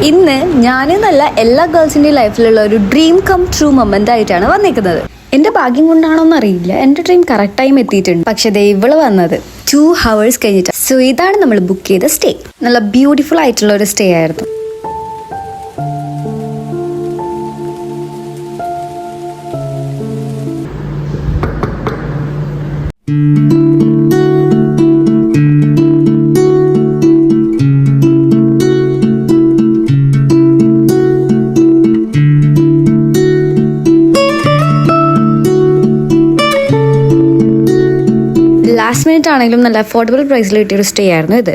ഇന്ന് ഞാനെന്നല്ല എല്ലാ ഗേൾസിൻ്റെയും ലൈഫിലുള്ള ഒരു ഡ്രീം കം ട്രൂ മൊമെൻ്റ് ആയിട്ടാണ് വന്നിരിക്കുന്നത്. എൻ്റെ ഭാഗ്യം കൊണ്ടാണോന്ന് അറിയില്ല, എൻ്റെ ഡ്രീം കറക്റ്റ് ടൈം എത്തിയിട്ടുണ്ട്. പക്ഷെ ദേ ഇവള് വന്നത് 2 hours കഴിഞ്ഞിട്ട്. സോ ഇതാണ് നമ്മൾ ബുക്ക് ചെയ്ത സ്റ്റേ. നല്ല ബ്യൂട്ടിഫുൾ ആയിട്ടുള്ള ഒരു സ്റ്റേ ആയിരുന്നു. ലാസ്റ്റ് മിനിറ്റ് ആണെങ്കിലും നല്ല അഫോർഡബിൾ പ്രൈസിൽ കിട്ടിയൊരു സ്റ്റേ ആയിരുന്നു ഇത്.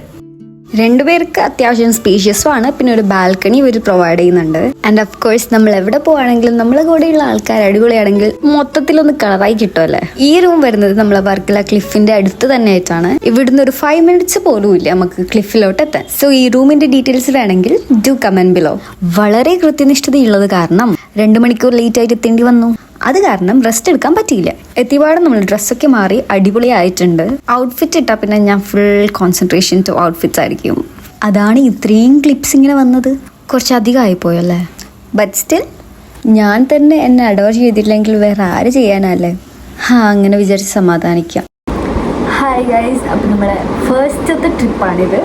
രണ്ടുപേർക്ക് അത്യാവശ്യം സ്പേഷ്യസും ആണ്. പിന്നെ ഒരു ബാൽക്കണി ഇവർ പ്രൊവൈഡ് ചെയ്യുന്നുണ്ട്. ആൻഡ് ഓഫ് കോഴ്സ് നമ്മൾ എവിടെ പോവാണെങ്കിലും നമ്മളെ കൂടെയുള്ള ആൾക്കാർ അടിപൊളിയാണെങ്കിൽ മൊത്തത്തിലൊന്ന് കളറായി കിട്ടുമല്ലേ. ഈ റൂം വരുന്നത് നമ്മളെ വർക്കല ക്ലിഫിന്റെ അടുത്ത് തന്നെ ആയിട്ടാണ്. ഇവിടുന്ന് ഒരു 5 minutes പോലും ഇല്ല നമുക്ക് ക്ലിഫിലോട്ട് എത്താൻ. സോ ഈ റൂമിന്റെ ഡീറ്റെയിൽസ് വേണമെങ്കിൽ ഡു കമന്റ് ബിലോ. വളരെ കൃത്യനിഷ്ഠതയുള്ളത് കാരണം 2 മണിക്കൂർ ലേറ്റ് ആയിട്ട് എത്തേണ്ടി വന്നു. അത് കാരണം റെസ്റ്റ് എടുക്കാൻ പറ്റിയില്ല. എത്തിപാടും നമ്മൾ ഡ്രസ്സൊക്കെ മാറി അടിപൊളിയായിട്ടുണ്ട്. ഔട്ട്ഫിറ്റ് ഇട്ടാൽ പിന്നെ ഞാൻ ഫുൾ കോൺസെൻട്രേഷൻ ടു ഔട്ട്ഫിറ്റ്സ് ആയിരിക്കും. അതാണ് ഇത്രയും ക്ലിപ്സ് ഇങ്ങനെ വന്നത്. കുറച്ചധികം ആയിപ്പോയല്ലേ. ബട്ട് സ്റ്റിൽ ഞാൻ തന്നെ എന്നെ അഡോർ ചെയ്തിട്ടില്ലെങ്കിൽ വേറെ ആര് ചെയ്യാനല്ലേ. അങ്ങനെ വിചാരിച്ച് സമാധാനിക്കാം. ഹായ് ഗൈസ്, അപ്പം നമ്മുടെ ഫസ്റ്റത്തെ ട്രിപ്പാണിത്.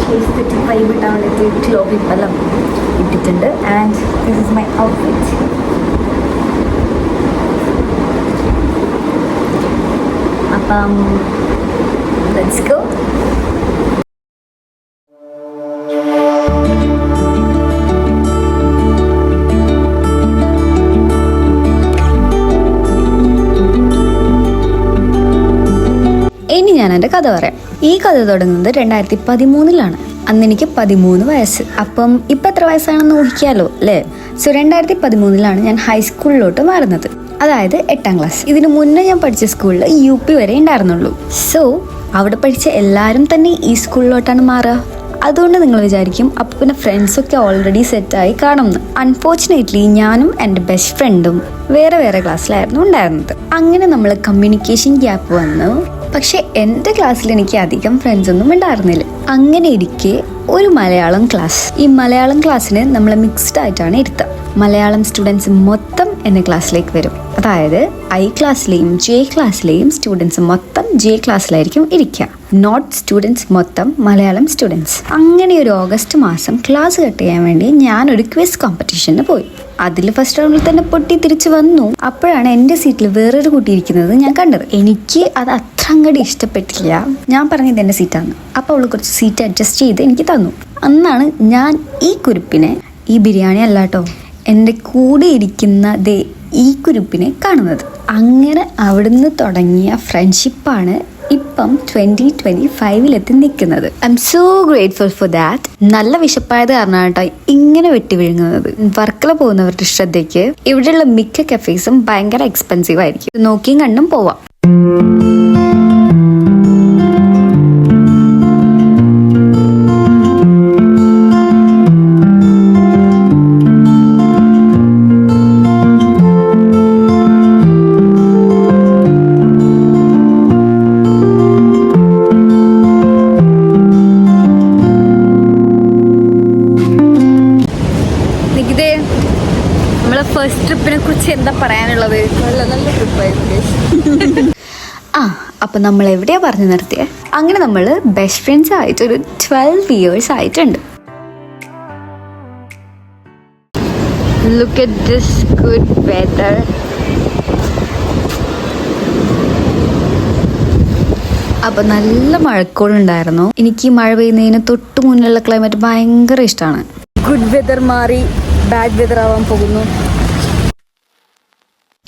ട്രിപ്പ് വൈബ് ഇട്ടാൻ വേണ്ടിയിട്ട് ക്ലോബിപ്പെല്ലാം ഇട്ടിട്ടുണ്ട്. And this is my outfit. അപ്പം ലെറ്റ്സ് ഗോ. ഇനി ഞാൻ എൻ്റെ കഥ പറയാം. ഈ കഥ തുടങ്ങുന്നത് 2013 അന്ന് എനിക്ക് 13 വയസ്സ്. അപ്പം ഇപ്പം എത്ര വയസ്സാണെന്ന് ഊഹിക്കാമല്ലോ അല്ലേ. സോ 2013 ഞാൻ ഹൈസ്കൂളിലോട്ട് മാറുന്നത്, അതായത് 8ാം ക്ലാസ്. ഇതിനു മുന്നേ ഞാൻ പഠിച്ച സ്കൂളിൽ UP വരെ ഉണ്ടായിരുന്നുള്ളൂ. സോ അവിടെ പഠിച്ച എല്ലാവരും തന്നെ ഈ സ്കൂളിലോട്ടാണ് മാറുക. അതുകൊണ്ട് നിങ്ങൾ വിചാരിക്കും അപ്പോൾ പിന്നെ ഫ്രണ്ട്സൊക്കെ ഓൾറെഡി സെറ്റായി കാണുമെന്ന്. അൺഫോർച്ചുനേറ്റ്ലി ഞാനും എൻ്റെ ബെസ്റ്റ് ഫ്രണ്ടും വേറെ വേറെ ക്ലാസ്സിലായിരുന്നു ഉണ്ടായിരുന്നത്. അങ്ങനെ നമ്മൾ കമ്മ്യൂണിക്കേഷൻ ഗ്യാപ്പ് വന്നു. പക്ഷെ എൻ്റെ ക്ലാസ്സിൽ എനിക്ക് അധികം ഫ്രണ്ട്സ് ഒന്നും ഉണ്ടായിരുന്നില്ല. അങ്ങനെ ഇരിക്കെ ഒരു മലയാളം ക്ലാസ്. ഈ മലയാളം ക്ലാസ്സിന് നമ്മൾ മിക്സ്ഡ് ആയിട്ടാണ് ഇരുത്തുക. മലയാളം സ്റ്റുഡൻസ് മൊത്തം എൻ്റെ ക്ലാസ്സിലേക്ക് വരും. അതായത് I ക്ലാസ്സിലെയും J ക്ലാസ്സിലെയും സ്റ്റുഡൻസ് മൊത്തം J ക്ലാസ്സിലായിരിക്കും ഇരിക്കുക. നോട്ട് സ്റ്റുഡൻസ് മൊത്തം മലയാളം സ്റ്റുഡൻസ്. അങ്ങനെ ഒരു ഓഗസ്റ്റ് മാസം ക്ലാസ് കട്ട് ചെയ്യാൻ വേണ്ടി ഞാനൊരു ക്വിസ് കോമ്പറ്റീഷന് പോയി. അതിൽ ഫസ്റ്റ് റൗണ്ടിൽ തന്നെ പൊട്ടി തിരിച്ചു വന്നു. അപ്പോഴാണ് എൻ്റെ സീറ്റിൽ വേറൊരു കുട്ടി ഇരിക്കുന്നത് ഞാൻ കണ്ടത്. എനിക്ക് അത് അത്ര അങ്ങോട്ട് ഇഷ്ടപ്പെട്ടില്ല. ഞാൻ പറഞ്ഞത് എൻ്റെ സീറ്റാണ്. അപ്പോൾ അവൾ കുറച്ച് സീറ്റ് അഡ്ജസ്റ്റ് ചെയ്ത് എനിക്ക് തന്നു. അന്നാണ് ഞാൻ ഈ കുരുപ്പിനെ, ഈ ബിരിയാണി അല്ല കേട്ടോ, എൻ്റെ കൂടെ ഇരിക്കുന്ന ഈ കുരുപ്പിനെ കാണുന്നത്. അങ്ങനെ അവിടുന്ന് തുടങ്ങിയ ഫ്രണ്ട്ഷിപ്പാണ് ഇപ്പം 2025 നിൽക്കുന്നത്. I M so grateful for that. നല്ല വിശപ്പായത് കാരണമാണ് കേട്ടോ ഇങ്ങനെ വെട്ടി വിഴുങ്ങുന്നത്. വർക്കല പോകുന്നവരുടെ ശ്രദ്ധയ്ക്ക് ഇവിടെയുള്ള മിക്ക കഫേസും ഭയങ്കര എക്സ്പെൻസീവ് ആയിരിക്കും. നോക്കിയും കണ്ടും പോവാം. ഫസ്റ്റ് ട്രിപ്പിനെ കുറിച്ച് എന്താ പറയാനുള്ളത്? നല്ല ട്രിപ്പായിരുന്നു. അപ്പം നമ്മൾ എവിടെയാ പറഞ്ഞു നിർത്തിയേ? അങ്ങനെ നമ്മൾ ബെസ്റ്റ് ഫ്രണ്ട്സ് ആയിട്ട് ഒരു 12 years ആയിട്ടുണ്ട്. Look at this good weather. അപ്പം നല്ല മഴക്കോളുണ്ടായിരുന്നു. എനിക്ക് ഈ മഴ പെയ്യുന്നതിന് തൊട്ട് മുന്നിലുള്ള ക്ലൈമറ്റ് ഭയങ്കര ഇഷ്ടമാണ്. ഗുഡ് വെതർ മാറി ബാഡ് വെതർ ആവാൻ പോകുന്നു.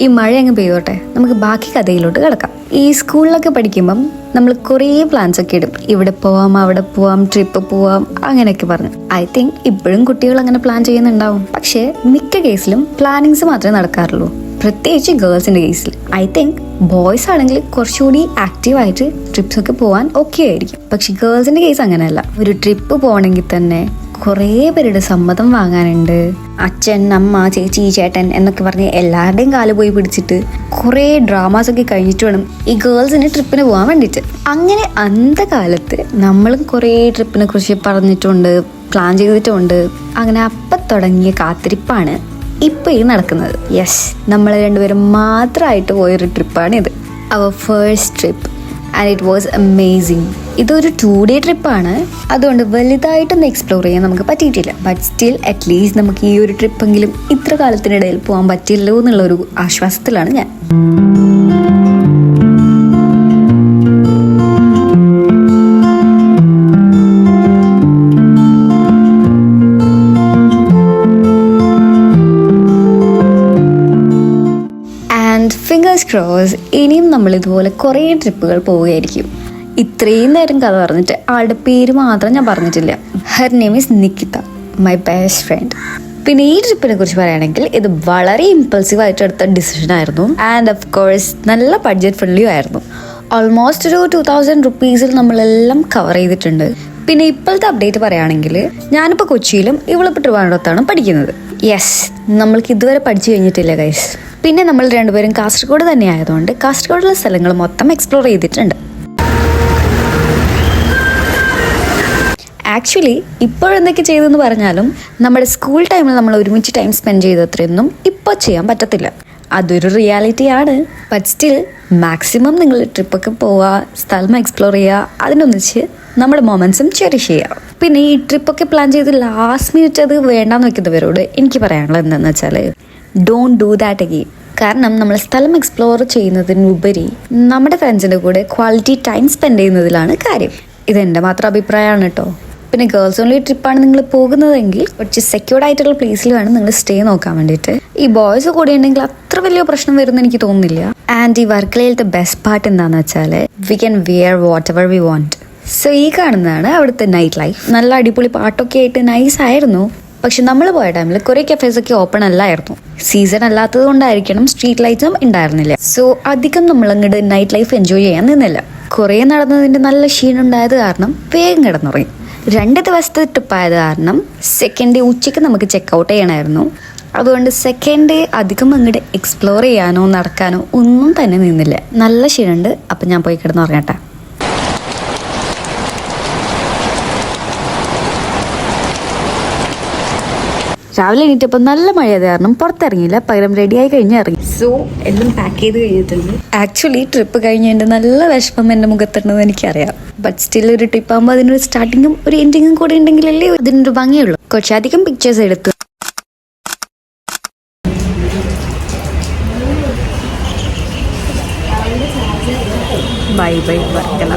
ഈ മഴ അങ്ങ് പെയ്തോട്ടെ, നമുക്ക് ബാക്കി കഥയിലോട്ട് കിടക്കാം. ഈ സ്കൂളിലൊക്കെ പഠിക്കുമ്പം നമ്മൾ കുറേ പ്ലാൻസ് ഒക്കെ ഇടും. ഇവിടെ പോവാം, അവിടെ പോവാം, ട്രിപ്പ് പോവാം, അങ്ങനെയൊക്കെ പറഞ്ഞു. ഐ തിങ്ക് ഇപ്പോഴും കുട്ടികൾ അങ്ങനെ പ്ലാൻ ചെയ്യുന്നുണ്ടാവും. പക്ഷേ മിക്ക കേസിലും പ്ലാനിങ്സ് മാത്രമേ നടക്കാറുള്ളൂ, പ്രത്യേകിച്ച് ഗേൾസിന്റെ കേസിൽ. ഐ തിങ്ക് ബോയ്സ് ആണെങ്കിൽ കുറച്ചുകൂടി ആക്റ്റീവായിട്ട് ട്രിപ്സ് ഒക്കെ പോവാൻ ഓക്കെ ആയിരിക്കും. പക്ഷെ ഗേൾസിന്റെ കേസ് അങ്ങനെയല്ല. ഒരു ട്രിപ്പ് പോകണമെങ്കിൽ തന്നെ കുറേ പേരുടെ സമ്മതം വാങ്ങാനുണ്ട്. അച്ഛൻ, അമ്മ, ചേച്ചി, ചേട്ടൻ എന്നൊക്കെ പറഞ്ഞ് എല്ലാവരുടെയും കാല് പോയി പിടിച്ചിട്ട് കുറേ ഡ്രാമാസ് ഒക്കെ കഴിഞ്ഞിട്ട് വേണം ഈ ഗേൾസിന് ട്രിപ്പിന് പോകാൻ വേണ്ടിയിട്ട്. അങ്ങനെ അന്ത കാലത്ത് നമ്മളും കുറേ ട്രിപ്പിനെ കുറിച്ച് പറഞ്ഞിട്ടുണ്ട്, പ്ലാൻ ചെയ്തിട്ടുമുണ്ട്. അങ്ങനെ അപ്പം തുടങ്ങിയ കാത്തിരിപ്പാണ് ഇപ്പം ഈ നടക്കുന്നത്. യെസ്, നമ്മൾ രണ്ടുപേരും മാത്രമായിട്ട് പോയൊരു ട്രിപ്പാണിത്. Our first trip and it was amazing. ഇതൊരു 2-day ട്രിപ്പാണ്. അതുകൊണ്ട് വലുതായിട്ടൊന്നും എക്സ്പ്ലോർ ചെയ്യാൻ നമുക്ക് പറ്റിയിട്ടില്ല. ബട്ട് സ്റ്റിൽ അറ്റ്ലീസ്റ്റ് നമുക്ക് ഈ ഒരു ട്രിപ്പെങ്കിലും ഇത്ര കാലത്തിനിടയിൽ പോകാൻ പറ്റില്ലല്ലോ എന്നുള്ളൊരു ആശ്വാസത്തിലാണ് ഞാൻ. ഫിംഗേഴ്സ് ക്രോസ്, ഇനിയും നമ്മൾ ഇതുപോലെ കുറേ ട്രിപ്പുകൾ പോവുകയായിരിക്കും. ഇത്രയും നേരം കഥ പറഞ്ഞിട്ട് ആളുടെ പേര് മാത്രം ഞാൻ പറഞ്ഞിട്ടില്ല. Her name is Nikita, my best friend. പിന്നെ ഈ ട്രിപ്പിനെ കുറിച്ച് പറയുകയാണെങ്കിൽ ഇത് വളരെ ഇമ്പൾസീവ് ആയിട്ട് എടുത്ത ഡിസിഷൻ ആയിരുന്നു. ആൻഡ് ഓഫ് കോഴ്സ് നല്ല ബഡ്ജറ്റ് ഫ്രണ്ട്ലിയും ആയിരുന്നു. ഓൾമോസ്റ്റ് ഒരു 2000 റുപ്പീസിൽ നമ്മളെല്ലാം കവർ ചെയ്തിട്ടുണ്ട്. പിന്നെ ഇപ്പോഴത്തെ അപ്ഡേറ്റ് പറയുകയാണെങ്കിൽ ഞാനിപ്പോൾ കൊച്ചിയിലും ഇവളിപ്പോൾ ട്രിവാൻഡ്രത്താണ് പഠിക്കുന്നത്. യെസ്, നമ്മൾക്ക് ഇതുവരെ പഠിച്ചു കഴിഞ്ഞിട്ടില്ല ഗൈസ്. പിന്നെ നമ്മൾ രണ്ടുപേരും കാസർഗോഡ് തന്നെ ആയതുകൊണ്ട് കാസർഗോഡുള്ള സ്ഥലങ്ങൾ മൊത്തം എക്സ്പ്ലോർ ചെയ്തിട്ടുണ്ട്. ആക്ച്വലി ഇപ്പോഴെന്തൊക്കെ ചെയ്തെന്ന് പറഞ്ഞാലും നമ്മുടെ സ്കൂൾ ടൈമിൽ നമ്മൾ ഒരുമിച്ച് ടൈം സ്പെൻഡ് ചെയ്തത്രയൊന്നും ഇപ്പോൾ ചെയ്യാൻ പറ്റത്തില്ല. അതൊരു റിയാലിറ്റിയാണ്. ബട്ട് സ്റ്റിൽ മാക്സിമം നിങ്ങൾ ട്രിപ്പൊക്കെ പോവുക, സ്ഥലം എക്സ്പ്ലോർ ചെയ്യുക, അതിനൊന്നിച്ച് നമ്മുടെ മൊമെന്റ്സും ചെറിഷ് ചെയ്യുക. പിന്നെ ഈ ട്രിപ്പൊക്കെ പ്ലാൻ ചെയ്ത് ലാസ്റ്റ് മിനിറ്റ് അത് വേണ്ടാന്ന് വെക്കുന്നവരോട് എനിക്ക് പറയാനുള്ളത് എന്താണെന്ന് വെച്ചാൽ, ഡോണ്ട് ഡൂ ദാറ്റ് അഗെയിൻ. കാരണം നമ്മൾ സ്ഥലം എക്സ്പ്ലോർ ചെയ്യുന്നതിനുപരി നമ്മുടെ ഫ്രണ്ട്സിൻ്റെ കൂടെ ക്വാളിറ്റി ടൈം സ്പെൻഡ് ചെയ്യുന്നതിലാണ് കാര്യം. ഇതെൻ്റെ മാത്രം അഭിപ്രായമാണ് കേട്ടോ. പിന്നെ ഗേൾസ് ഓൺലി ട്രിപ്പാണ് നിങ്ങൾ പോകുന്നതെങ്കിൽ കുറച്ച് സെക്യൂർഡ് ആയിട്ടുള്ള പ്ലേസിൽ വേണം നിങ്ങൾ സ്റ്റേ നോക്കാൻ വേണ്ടിയിട്ട്. ഈ ബോയ്സ് കൂടെ ഉണ്ടെങ്കിൽ അത്ര വലിയ പ്രശ്നം വരുമെന്ന് എനിക്ക് തോന്നുന്നില്ല. ആൻഡ് ഈ വർക്കലയിലത്തെ ബെസ്റ്റ് പാർട്ട് എന്താണെന്ന് വെച്ചാൽ we can wear whatever we want. So ഈ കാണുന്നതാണ് അവിടുത്തെ നൈറ്റ് ലൈഫ്. നല്ല അടിപൊളി പാട്ടൊക്കെ ആയിട്ട് നൈസ് ആയിരുന്നു. പക്ഷെ നമ്മൾ പോയ ടൈമിൽ കുറേ കഫേസ് ഒക്കെ ഓപ്പൺ അല്ലായിരുന്നു. സീസൺ അല്ലാത്തത് കൊണ്ടായിരിക്കണം സ്ട്രീറ്റ് ലൈറ്റ്സും ഉണ്ടായിരുന്നില്ല. സോ അധികം നമ്മൾ അങ്ങോട്ട് നൈറ്റ് ലൈഫ് എൻജോയ് ചെയ്യാൻ നിന്നില്ല. കുറേ നടന്നതിൻ്റെ നല്ല ക്ഷീണമുണ്ടായത് കാരണം വേഗം കിടന്നുറങ്ങി. 2 ദിവസത്തെ ട്രിപ്പായത് കാരണം സെക്കൻഡ് ഡേ ഉച്ചയ്ക്ക് നമുക്ക് ചെക്ക് ഔട്ട് ചെയ്യണമായിരുന്നു. അതുകൊണ്ട് സെക്കൻഡ് ഡേ അധികം അങ്ങോട്ട് എക്സ്പ്ലോർ ചെയ്യാനോ നടക്കാനോ ഒന്നും തന്നെ നിന്നില്ല. നല്ല ക്ഷീണമുണ്ട്. അപ്പം ഞാൻ പോയി കിടന്നുറങ്ങട്ടെ. രാവിലെ എണീറ്റപ്പോൾ നല്ല മഴയത് കാരണം പുറത്തിറങ്ങിയില്ല, പകരം റെഡിയായി കഴിഞ്ഞ് ഇറങ്ങി. സോ എല്ലാം പാക്ക് ചെയ്ത് കഴിഞ്ഞിട്ടുണ്ട്. ആക്ച്വലി ട്രിപ്പ് കഴിഞ്ഞതിൻ്റെ നല്ല വിഷമം എൻ്റെ മുഖത്തുണ്ടെന്ന് എനിക്കറിയാം. ബട്ട് സ്റ്റിൽ ഒരു ട്രിപ്പ് ആകുമ്പോൾ അതിനൊരു സ്റ്റാർട്ടിങ്ങും ഒരു എൻഡിങ്ങും കൂടെ ഉണ്ടെങ്കിലല്ലേ അതിനൊരു ഭംഗിയുള്ളൂ. കുറച്ചധികം പിക്ചേഴ്സ് എടുത്തു. Bye bye Varkala.